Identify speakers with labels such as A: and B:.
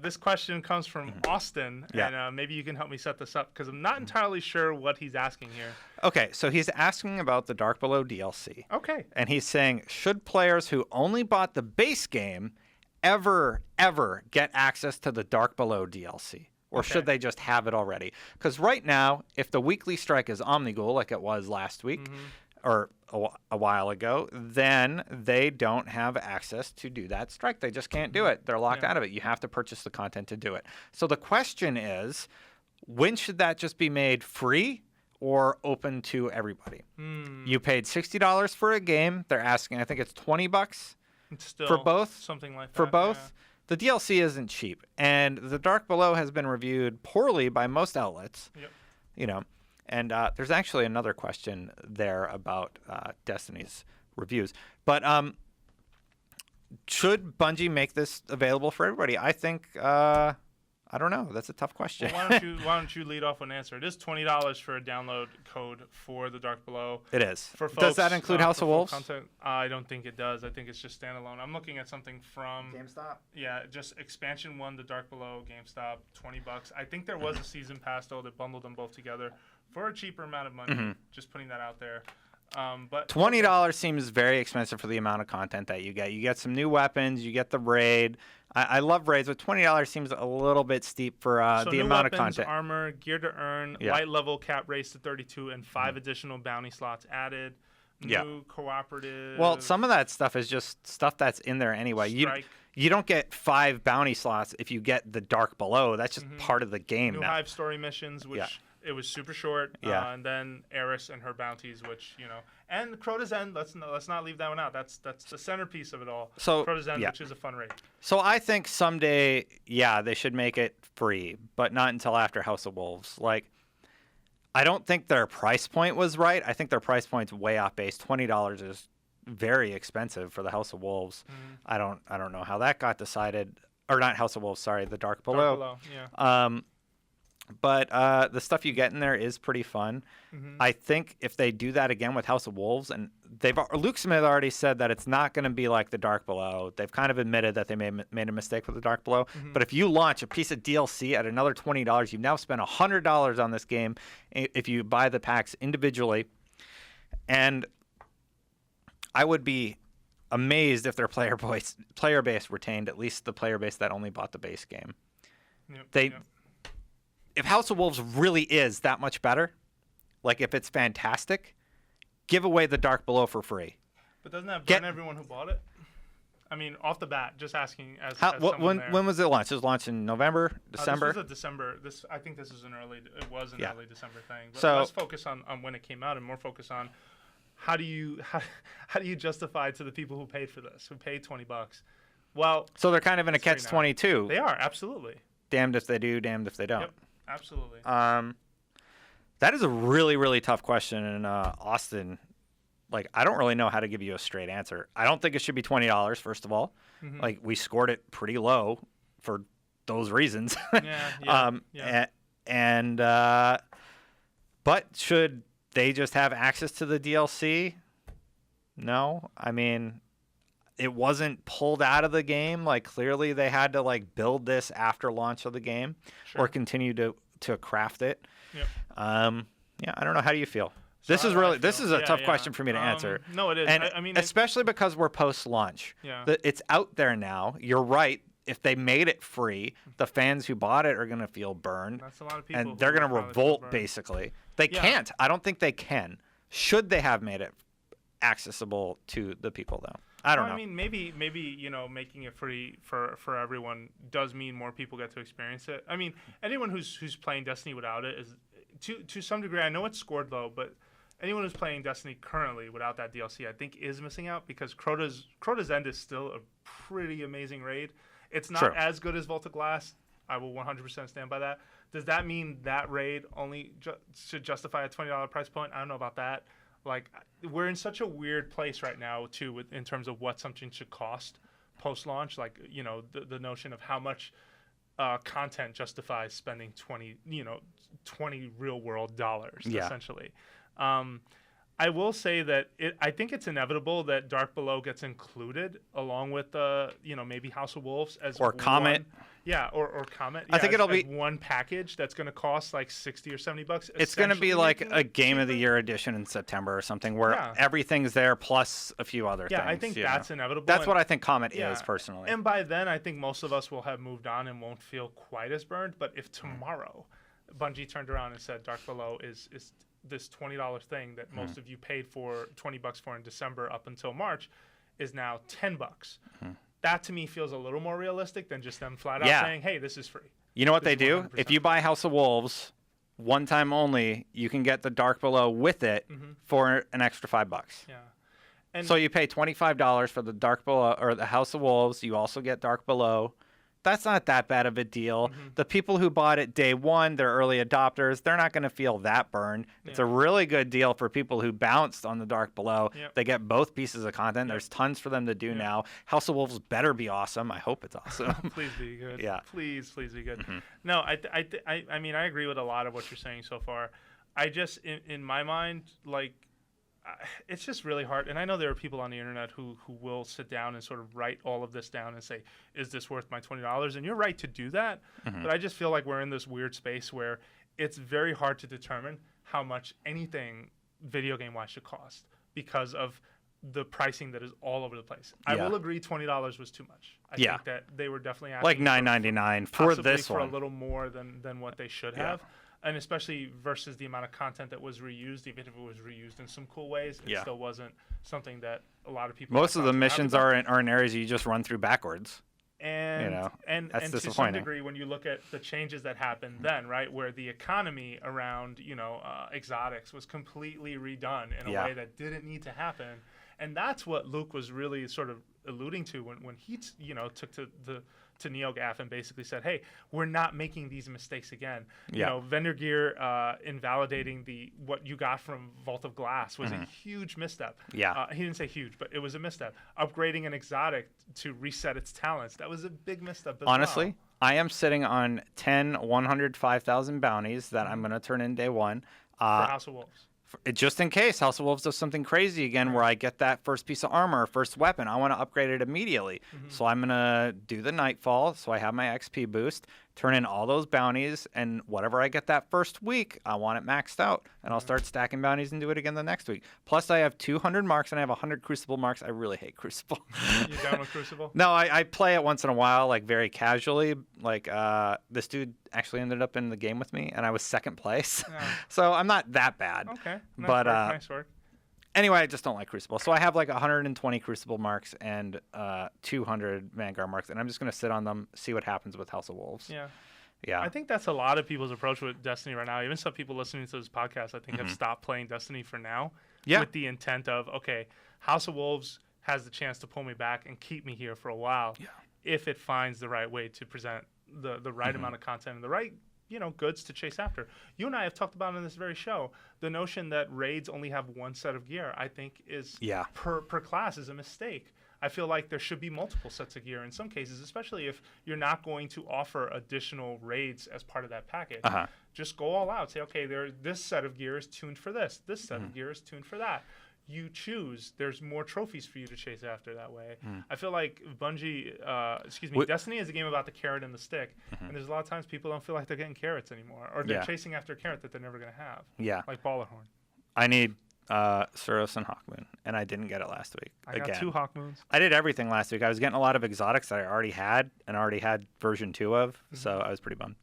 A: This question comes from Austin, and maybe you can help me set this up because I'm not entirely sure what he's asking here.
B: Okay, so he's asking about the Dark Below DLC.
A: Okay.
B: And he's saying, should players who only bought the base game ever get access to the Dark Below DLC? Or should they just have it already? Because right now, if the weekly strike is Omnigul, like it was last week, or a while ago, then they don't have access to do that strike. They just can't do it. They're locked out of it. You have to purchase the content to do it. So the question is, when should that just be made free or open to everybody? You paid $60 for a game. They're asking, I think it's $20 for both.
A: Something like that.
B: For both. The DLC isn't cheap. And the Dark Below has been reviewed poorly by most outlets.
A: Yep.
B: And there's actually another question there about Destiny's reviews. But should Bungie make this available for everybody? I think, I don't know. That's a tough question.
A: Well, why don't you lead off with an answer? It is $20 for a download code for the Dark Below.
B: It is.
A: For folks,
B: does that include House of Wolves?
A: Content? I don't think it does. I think it's just standalone. I'm looking at something from
B: GameStop.
A: Yeah, just expansion 1, the Dark Below, GameStop, $20. I think there was a season pass though that bundled them both together for a cheaper amount of money. Just putting that out there. But
B: $20 seems very expensive for the amount of content that you get. You get some new weapons. You get the raid. I love raids, but $20 seems a little bit steep for the amount of content.
A: Armor, gear to earn, light level cap raised to 32, and 5 additional bounty slots added. New cooperative.
B: Well, some of that stuff is just stuff that's in there anyway. You don't get 5 bounty slots if you get the Dark Below. That's just part of the game
A: New
B: now.
A: Hive story missions, which it was super short. And then Eris and her bounties, which, and Crota's End, let's not leave that one out. That's the centerpiece of it all.
B: So
A: Crota's End, which is a fun raid.
B: So I think someday, they should make it free, but not until after House of Wolves. Like, I don't think their price point was right. I think their price point's way off base. $20 is very expensive for the House of Wolves. I don't know how that got decided, or not House of Wolves. Sorry, the Dark Below. But the stuff you get in there is pretty fun. I think if they do that again with House of Wolves, and Luke Smith already said that it's not going to be like the Dark Below. They've kind of admitted that they made a mistake with the Dark Below. But if you launch a piece of DLC at another $20, you've now spent $100 on this game if you buy the packs individually. And I would be amazed if their player base retained at least the player base that only bought the base game. If House of Wolves really is that much better, like if it's fantastic, give away the Dark Below for free.
A: But doesn't that burn everyone who bought it? I mean, off the bat, just asking as
B: when was it launched? It was launched in November, December?
A: This was a December. I think this is early December thing. But
B: so
A: let's focus on when it came out and more focus on how do you justify to the people who paid for this, who paid $20? Well,
B: so they're kind of in a catch-22.
A: They are, absolutely.
B: Damned if they do, damned if they don't.
A: Yep. Absolutely.
B: That is a really, really tough question, and Austin, like, I don't really know how to give you a straight answer. I don't think it should be $20. First of all, like, we scored it pretty low for those reasons. But should they just have access to the DLC? No, I mean, it wasn't pulled out of the game. Like, clearly they had to build this after launch of the game or continue to craft it. I don't know. How do you feel? So this is a tough question for me to answer.
A: No, it is.
B: And
A: I mean,
B: especially because we're post-launch. It's out there now. You're right. If they made it free, the fans who bought it are going to feel burned.
A: That's a lot of people.
B: And they're going to revolt, basically. They can't. I don't think they can. Should they have made it accessible to the people, though? I don't know. I
A: mean, maybe making it free for everyone does mean more people get to experience it. I mean, anyone who's playing Destiny without it is to some degree. I know it's scored low, but anyone who's playing Destiny currently without that DLC, I think, is missing out because Crota's End is still a pretty amazing raid. It's not as good as Vault of Glass. I will 100% stand by that. Does that mean that raid only should justify a $20 price point? I don't know about that. Like, we're in such a weird place right now, too, in terms of what something should cost post-launch. Like, the notion of how much content justifies spending 20 real-world dollars, essentially. I will say that I think it's inevitable that Dark Below gets included along with maybe House of Wolves as
B: Or Comet.
A: Yeah, or Comet.
B: I think it'll be
A: one package that's going to cost like $60 or $70.
B: It's going to be like a Game of the
A: cheaper.
B: Year edition in September or something, where everything's there plus a few other things.
A: Yeah, I think that's inevitable.
B: That's what I think Comet is personally.
A: And by then, I think most of us will have moved on and won't feel quite as burned. But if tomorrow, Bungie turned around and said Dark Below is this $20 thing that most of you paid for $20 for in December up until March is now $10. That to me feels a little more realistic than just them flat out saying, "Hey, this is free."
B: You know what they do? 100%. If you buy House of Wolves, one time only, you can get the Dark Below with it for an extra $5.
A: Yeah. And
B: so you pay $25 for the Dark Below or the House of Wolves. You also get Dark Below. That's not that bad of a deal. The people who bought it day one, they're early adopters. They're not going to feel that burned. It's a really good deal for people who bounced on the Dark Below. They get both pieces of content. There's tons for them to do now. House of Wolves better be awesome. I hope it's awesome.
A: Please be good.
B: Yeah.
A: Please be good. No, I mean, I agree with a lot of what you're saying so far. I just, in my mind, like, it's just really hard. And I know there are people on the internet who will sit down and sort of write all of this down and say, is this worth my $20? And you're right to do that. But I just feel like we're in this weird space where it's very hard to determine how much anything video game wise should cost because of the pricing that is all over the place. I will agree $20 was too much. I think that they were definitely asking
B: like $9.99 for this
A: for
B: one.
A: a little more than what they should have. And especially versus the amount of content that was reused, even if it was reused in some cool ways, it still wasn't something that a lot of people.
B: Most of the missions are in areas you just run through backwards.
A: And
B: and
A: to some degree, when you look at the changes that happened then, right, where the economy around exotics was completely redone in a way that didn't need to happen, and that's what Luke was really sort of alluding to when he took to NeoGAF and basically said, hey, we're not making these mistakes again. You know, vendor gear invalidating what you got from Vault of Glass was a huge misstep. He didn't say huge, but it was a misstep. Upgrading an exotic to reset its talents, that was a big misstep as
B: Honestly,
A: well.
B: I am sitting on 10 105,000 bounties that I'm going to turn in day one.
A: For House of Wolves.
B: Just in case House of Wolves does something crazy again where I get that first piece of armor, first weapon, I want to upgrade it immediately. So I'm going to do the Nightfall so I have my XP boost, turn in all those bounties, and whatever I get that first week, I want it maxed out. And I'll start stacking bounties and do it again the next week. Plus, I have 200 marks and I have 100 Crucible marks. I really hate Crucible.
A: You down with Crucible?
B: No, I play it once in a while, like very casually. Like this dude actually ended up in the game with me, and I was second place. So I'm not that bad.
A: Okay.
B: Nice
A: work.
B: Anyway, I just don't like Crucible. So I have like 120 Crucible marks and 200 Vanguard marks, and I'm just going to sit on them, see what happens with House of Wolves. Yeah.
A: I think that's a lot of people's approach with Destiny right now. Even some people listening to this podcast, I think, have stopped playing Destiny for now with the intent of, okay, House of Wolves has the chance to pull me back and keep me here for a while if it finds the right way to present the right amount of content and the right goods to chase after. You and I have talked about in this very show the notion that raids only have one set of gear. I think is per class is a mistake. I feel like there should be multiple sets of gear in some cases, especially if you're not going to offer additional raids as part of that package. Just go all out. Say, okay, this set of gear is tuned for this. This set of gear is tuned for that. You choose. There's more trophies for you to chase after that way. I feel like Destiny is a game about the carrot and the stick, and there's a lot of times people don't feel like they're getting carrots anymore, or they're chasing after a carrot that they're never going to have. Like Ballerhorn.
B: I need Suros and Hawkmoon, and I didn't get it last week.
A: I got 2 Hawkmoons.
B: I did everything last week. I was getting a lot of exotics that I already had version 2 of, so I was pretty bummed.